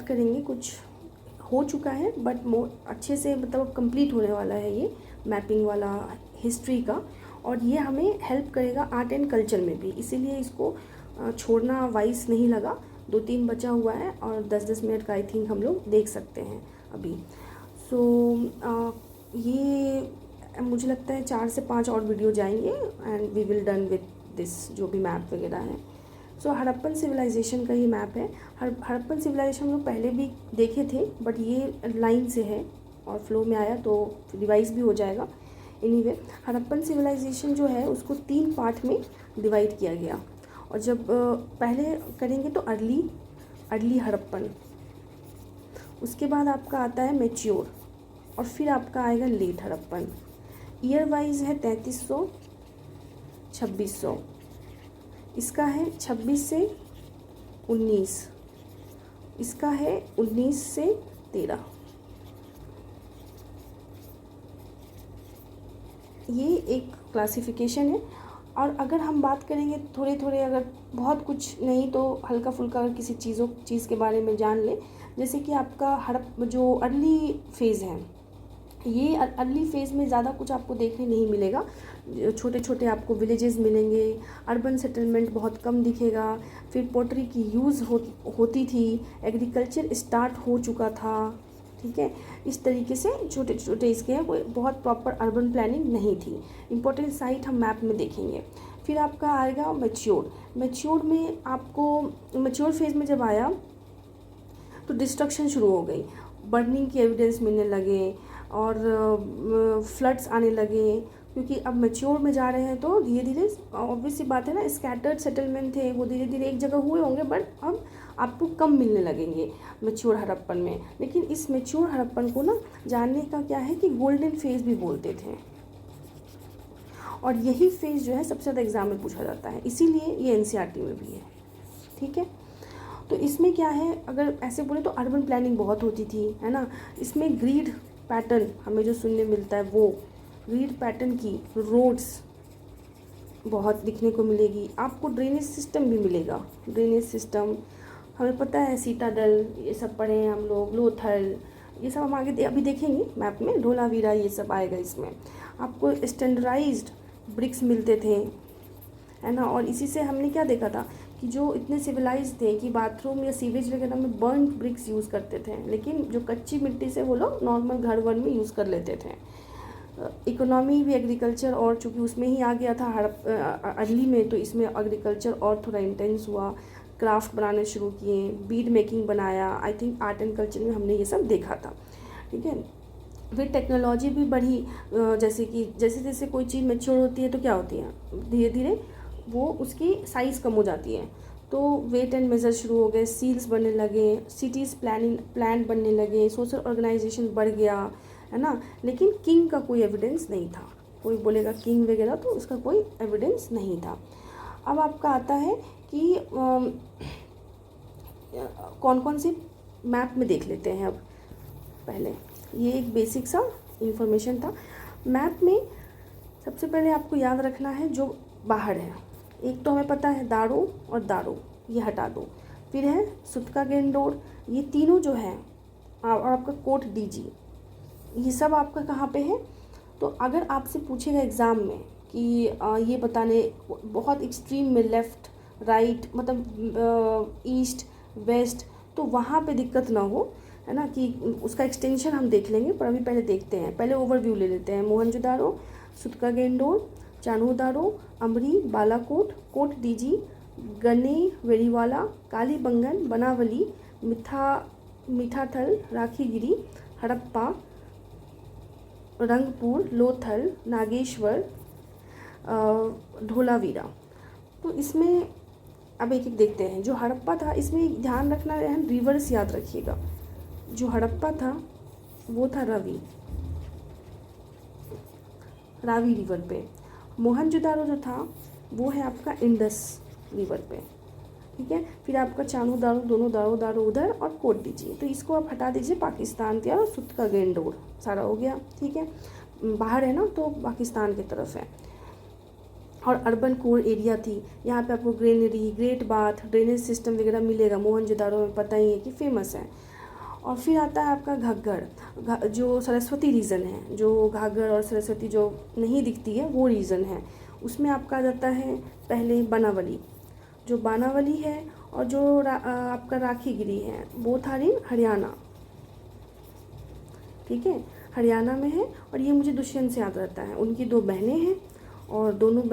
Start करेंगे, कुछ हो चुका है बट अच्छे से मतलब कंप्लीट होने वाला है ये मैपिंग वाला हिस्ट्री का, और ये हमें हेल्प करेगा आर्ट एंड कल्चर में भी, इसीलिए इसको छोड़ना वाइस नहीं लगा। 2-3 बचा हुआ है और 10-10 मिनट का आई थिंक हम लोग देख सकते हैं अभी। सो ये मुझे लगता है 4 से 5 और वीडियो जाएंगे and we will done with this जो भी मैप वगैरह है। सो हड़प्पन सिविलाइजेशन का ये मैप है। हड़प्पन सिविलाइजेशन हम लोग पहले भी देखे थे बट ये लाइन से है और फ्लो में आया तो रिवाइज भी हो जाएगा। एनीवे हड़प्पन सिविलाइजेशन जो है उसको 3 पार्ट में डिवाइड किया गया, और जब पहले करेंगे तो अर्ली हड़प्पन, उसके बाद आपका आता है मैच्योर, और फिर आपका आएगा लेट हड़प्पन। ईयर वाइज है 3300, 2600, इसका है 26 से 19, इसका है 19 से 13। ये एक क्लासिफिकेशन है। और अगर हम बात करेंगे थोड़े थोड़े, अगर बहुत कुछ नहीं तो हल्का फुल्का अगर किसी चीज़ के बारे में जान ले, जैसे कि आपका जो अर्ली फेज़ है, ये अर्ली फेज़ में ज़्यादा कुछ आपको देखने नहीं मिलेगा। छोटे छोटे आपको विलेजेस मिलेंगे, अर्बन सेटलमेंट बहुत कम दिखेगा। फिर पोट्री की यूज़ होती थी, एग्रीकल्चर स्टार्ट हो चुका था, ठीक है। इस तरीके से छोटे छोटे इसके हैं, कोई बहुत प्रॉपर अर्बन प्लानिंग नहीं थी। इंपॉर्टेंट साइट हम मैप में देखेंगे। फिर आपका आएगा मैच्योर में आपको मैच्योर फेज़ में जब आया तो डिस्ट्रक्शन शुरू हो गई, बर्निंग के एविडेंस मिलने लगे और फ्लड्स आने लगे, क्योंकि अब मैच्योर में जा रहे हैं तो धीरे धीरे ऑब्वियस सी बात है ना, स्कैटर्ड सेटलमेंट थे वो धीरे धीरे एक जगह हुए होंगे बट अब आपको कम मिलने लगेंगे मैच्योर हड़प्पन में। लेकिन इस मैच्योर हड़प्पन को ना जानने का क्या है कि गोल्डन फेज़ भी बोलते थे, और यही फेज़ जो है सबसे ज़्यादा एग्जाम में पूछा जाता है, इसीलिए ये एनसीईआरटी में भी है, ठीक है। तो इसमें क्या है, अगर ऐसे बोले तो अर्बन प्लानिंग बहुत होती थी, है ना। इसमें ग्रिड पैटर्न हमें जो सुनने मिलता है, वो ग्रिड पैटर्न की रोड्स बहुत दिखने को मिलेगी। आपको ड्रेनेज सिस्टम भी मिलेगा, ड्रेनेज सिस्टम हमें पता है, सीतादल ये सब पढ़े हैं हम लोग, लोथल, ये सब हम आगे अभी देखेंगे मैप में, धोलावीरा ये सब आएगा इसमें। आपको स्टैंडर्डाइज्ड ब्रिक्स मिलते थे, है ना। और इसी से हमने क्या देखा था कि जो इतने सिविलाइज थे कि बाथरूम या सीवेज वगैरह में बर्न ब्रिक्स यूज़ करते थे, लेकिन जो कच्ची मिट्टी से वो लोग नॉर्मल घर वर में यूज़ कर लेते थे। इकोनॉमी भी एग्रीकल्चर, और चूँकि उसमें ही आ गया था अर्ली में, तो इसमें एग्रीकल्चर और थोड़ा इंटेंस हुआ। क्राफ्ट बनाने शुरू किए, बीड मेकिंग बनाया, I think art and culture में हमने ये सब देखा था, ठीक है। फिर टेक्नोलॉजी भी बढ़ी, जैसे कि जैसे जैसे कोई चीज़ मैच्योर होती है तो क्या होती है, धीरे धीरे वो उसकी साइज़ कम हो जाती है, तो वेट एंड मेज़र शुरू हो गए, सील्स बनने लगे, सिटीज़ प्लान बनने लगे, सोशल ऑर्गेनाइजेशन बढ़ गया, है ना। लेकिन किंग का कोई एविडेंस नहीं था, कोई बोलेगा किंग वगैरह तो उसका कोई एविडेंस नहीं था। अब आपका आता है कि कौन कौन से मैप में देख लेते हैं। अब पहले ये एक बेसिक सा इंफॉर्मेशन था। मैप में सबसे पहले आपको याद रखना है जो बाहर है, एक तो हमें पता है दारो और दारो, ये हटा दो। फिर है सुतका गेंडोर, ये तीनों जो है, और आपका कोट डीजी, ये सब आपका कहाँ पे है। तो अगर आपसे पूछेगा एग्ज़ाम में कि ये बताने बहुत एक्सट्रीम में लेफ़्ट राइट मतलब ईस्ट वेस्ट, तो वहाँ पे दिक्कत ना हो, है ना, कि उसका एक्सटेंशन हम देख लेंगे, पर अभी पहले देखते हैं, पहले ओवरव्यू ले लेते हैं। मोहनजोदारो, सुतका गेंडोर, चान्होदारो, अमरी, बालाकोट, कोट डीजी, गन्ने वेरीवाला, कालीबंगन, बनावली, मीठाथल, राखीगिरी, हड़प्पा, रंगपुर, लोथल, नागेश्वर, धोलावीरा। तो इसमें अब एक एक देखते हैं। जो हड़प्पा था, इसमें ध्यान रखना है, रिवर्स याद रखिएगा। जो हड़प्पा था वो था रावी रिवर पे। मोहनजोदारो जो था वो है आपका इंडस रिवर पे, ठीक है। फिर आपका चान्होदारो, दोनों दारो उधर, और कोट डीजिए, तो इसको आप हटा दीजिए, पाकिस्तान के, और सुतका गेंडोर सारा हो गया, ठीक है। बाहर है ना तो पाकिस्तान की तरफ है। और अर्बन कोर एरिया थी, यहाँ पे आपको granary, great bath, drainage system वगैरह मिलेगा। मोहनजोदारो में पता ही है कि फेमस है। और फिर आता है आपका घग्गर, जो सरस्वती रीजन है, जो घाघर और सरस्वती जो नहीं दिखती है वो रीजन है, उसमें आपका आ जाता है पहले बनावली, जो बानावली है, और जो आपका राखीगिरी है, बोथ आर इन हरियाणा, ठीक है, हरियाणा में है। और ये मुझे दुष्यंत से याद रहता है, उनकी 2 बहनें हैं और दोनों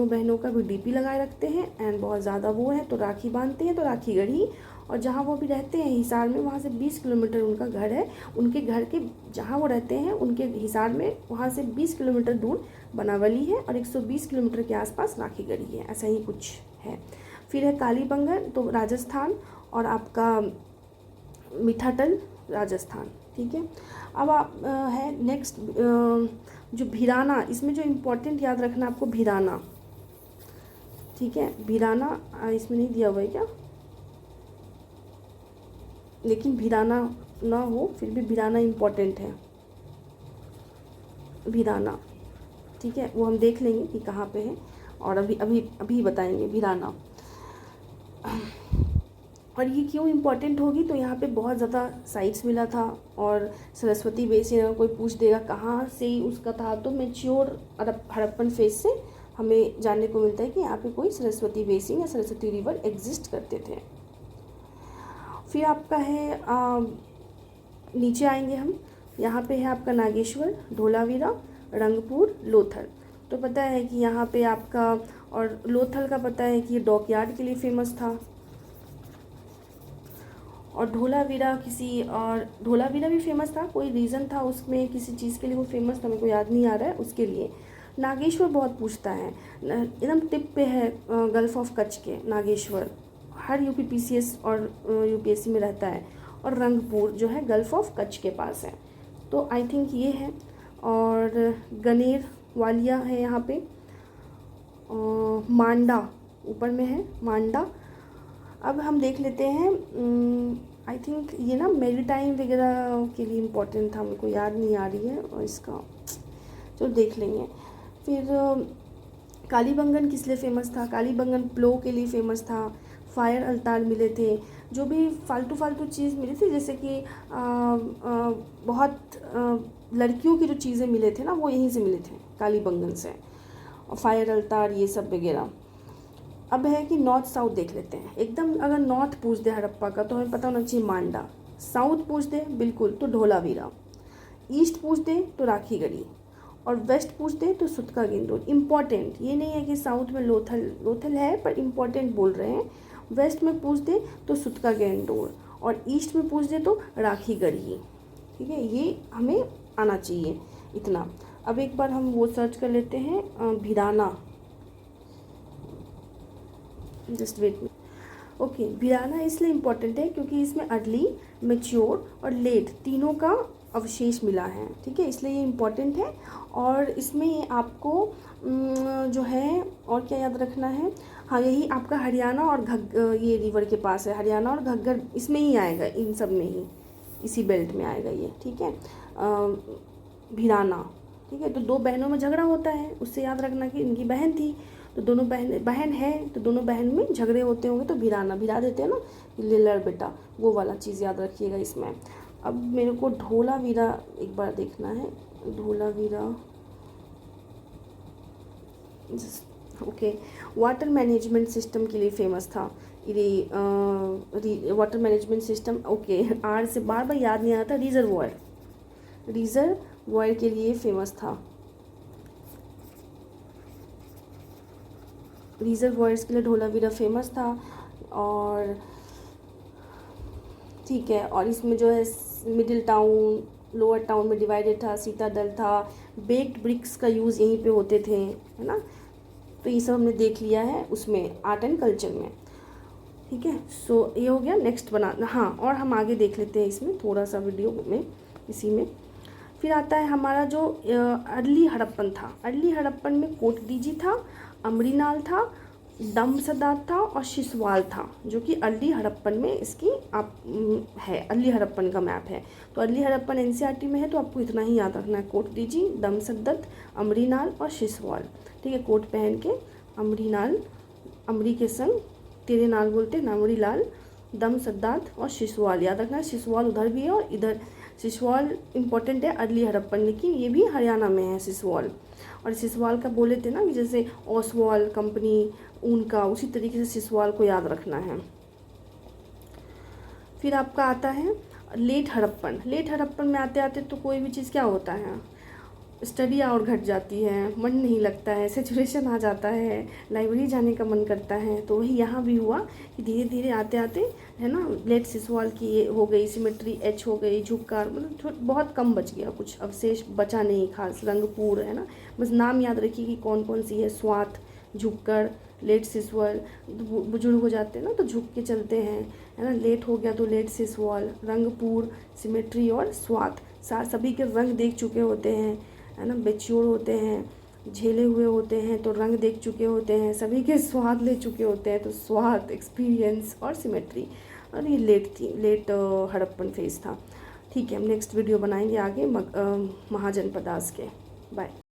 बहनों का भी डीपी लगाए रखते हैं एंड बहुत ज़्यादा वो है तो राखी बांधते हैं, तो राखीगढ़ी। और जहाँ वो भी रहते हैं हिसार में, वहाँ से 20 किलोमीटर उनका घर है, उनके घर के जहाँ वो रहते हैं उनके हिसार में वहाँ से 20 किलोमीटर दूर बनावली है और 120 किलोमीटर के आसपास राखीगढ़ी है, ऐसा ही कुछ है। फिर है कालीबंगन, तो राजस्थान, और आपका मीठाटल राजस्थान, ठीक है। अब आप है नेक्स्ट जो भिराना, इसमें जो इम्पोर्टेंट याद रखना आपको भिराना, ठीक है, भिराना इसमें नहीं दिया हुआ है क्या, लेकिन भिराना ना हो फिर भी भिराना इम्पोर्टेंट है, भिराना, ठीक है, वो हम देख लेंगे कि कहाँ पे है और अभी बताएंगे भिराना। और ये क्यों इम्पोर्टेंट होगी, तो यहाँ पे बहुत ज़्यादा साइट्स मिला था और सरस्वती बेसिन, अगर कोई पूछ देगा कहाँ से उसका था, तो मैच्योर हड़प्पन फेज से हमें जानने को मिलता है कि यहाँ पे कोई सरस्वती बेसिन या सरस्वती रिवर एग्जिस्ट करते थे। फिर आपका है नीचे आएंगे हम, यहाँ पे है आपका नागेश्वर, धोलावीरा, रंगपुर, लोथल। तो पता है कि यहाँ पे आपका, और लोथल का पता है कि ये डॉकयार्ड के लिए फेमस था, और धोलावीरा धोलावीरा भी फेमस था, कोई रीज़न था उसमें, किसी चीज़ के लिए वो फेमस था, मेरे को याद नहीं आ रहा है उसके लिए। नागेश्वर बहुत पूछता है, एकदम टिप पे है गल्फ ऑफ कच्छ के नागेश्वर, हर यूपीपीसीएस और यूपीएससी में रहता है। और रंगपुर जो है गल्फ ऑफ कच्छ के पास है, तो आई थिंक ये है। और गनेर वालिया है यहाँ पे, मांडा ऊपर में है, मांडा। अब हम देख लेते हैं, आई थिंक ये ना मैरीटाइम वगैरह के लिए इम्पोर्टेंट था, मेरे को याद नहीं आ रही है और इसका, चलो देख लेंगे। फिर कालीबंगन किस लिए फेमस था, कालीबंगन प्लो के लिए फेमस था, फायर अल्तार मिले थे, जो भी फालतू चीज़ मिली थी, जैसे कि बहुत लड़कियों की जो चीज़ें मिले थे ना वो यहीं से मिले थे, कालीबंगन से, और फायर अल्तार ये सब वगैरह। अब है कि नॉर्थ साउथ देख लेते हैं, एकदम अगर नॉर्थ पूछ दे हड़प्पा का तो हमें पता होना चाहिए मांडा, साउथ पूछ दे बिल्कुल तो धोलावीरा, ईस्ट पूछ दे तो राखीगढ़ी, और वेस्ट पूछ दे तो सुतका गेंदोल। इम्पॉर्टेंट ये नहीं है कि साउथ में लोथल है, पर इम्पॉर्टेंट बोल रहे हैं। वेस्ट में पूछ दे तो सुतका गेंदोल, और ईस्ट में पूछ दे तो राखीगढ़ी, ठीक है, ये हमें आना चाहिए इतना। अब एक बार हम वो सर्च कर लेते हैं, भिराना, जस्ट वेट। ओके, भिराना इसलिए इम्पोर्टेंट है क्योंकि इसमें अर्ली, मैच्योर और लेट तीनों का अवशेष मिला है, ठीक है, इसलिए ये इम्पोर्टेंट है। और इसमें आपको जो है और क्या याद रखना है, हाँ यही आपका हरियाणा और ये रिवर के पास है, हरियाणा और घग्गर इसमें ही आएगा, इन सब में ही, इसी बेल्ट में आएगा ये, ठीक है, भिराना, ठीक है। तो 2 बहनों में झगड़ा होता है, उससे याद रखना कि इनकी बहन थी, तो दोनों बहन है तो दोनों बहन में झगड़े होते होंगे, तो भिरा देते हैं ना, ले लड़ बेटा, वो वाला चीज़ याद रखिएगा इसमें। अब मेरे को धोलावीरा एक बार देखना है, Dholavira, okay, water management system के लिए फेमस था, वाटर मैनेजमेंट सिस्टम, ओके, आर से बार बार याद नहीं आता, रिजर्वॉयर के लिए फेमस था, रिजर्वॉयर्स के लिए धोलावीरा फेमस था। और ठीक है, और इसमें जो है मिडिल टाउन, लोअर टाउन में डिवाइडेड था, सीतादल था, बेक्ड ब्रिक्स का यूज़ यहीं पे होते थे, है ना, तो ये सब हमने देख लिया है उसमें आर्ट एंड कल्चर में, ठीक है। सो ये हो गया, नेक्स्ट बनाना, हाँ, और हम आगे देख लेते हैं इसमें थोड़ा सा वीडियो में, इसी में। फिर आता है हमारा जो अर्ली हड़प्पन था, अर्ली हड़प्पन में कोटडीजी था, अमरीनाल था, दमसदात था और शिशवाल था, जो कि अर्ली हड़प्पन में इसकी आप है, अर्ली हड़प्पन का मैप है। तो अर्ली हड़प्पन एनसीईआरटी में है, तो आपको इतना ही याद रखना है, कोटडीजी, दमसदत, अमरीनाल और शिशवाल, ठीक है। कोट पहन के अमरीनाल, अमरी के संग तेरे नाल बोलते नामरी लाल, दम सद्दात और सिसवाल। याद रखना सिसवाल उधर भी है और इधर सिसवाल इम्पोर्टेंट है अर्ली हड़प्पन, लेकिन ये भी हरियाणा में है सिसवाल। और सिसवाल का बोले थे ना कि जैसे ओसवाल कंपनी उनका, उसी तरीके से सिसवाल को याद रखना है। फिर आपका आता है लेट हड़प्पन। लेट हड़प्पन में आते आते तो कोई भी चीज़ क्या होता है, स्टडी और घट जाती है, मन नहीं लगता है, सेचुरेशन आ जाता है, लाइब्रेरी जाने का मन करता है। तो वही यहाँ भी हुआ कि धीरे धीरे आते आते है ना लेट सिसवाल की हो गई, सिमेट्री एच हो गई, झुक्कार, मतलब बहुत कम बच गया, कुछ अवशेष बचा नहीं खास। रंगपुर है ना, बस नाम याद रखिए कि कौन कौन सी है, स्वात, झुक्कर, लेट सिसवाल। बुजुर्ग हो जाते हैं ना तो झुक के चलते हैं, है ना। लेट हो गया तो लेट सिसवाल, रंगपुर, सिमेट्री और स्वात। सभी के रंग देख चुके होते हैं, है ना, मेच्योर होते हैं, झेले हुए होते हैं तो रंग देख चुके होते हैं, सभी के स्वाद ले चुके होते हैं तो स्वाद, एक्सपीरियंस और सिमेट्री। और ये लेट हड़प्पन फेज था। ठीक है, हम नेक्स्ट वीडियो बनाएंगे आगे महाजनपदास के। बाय।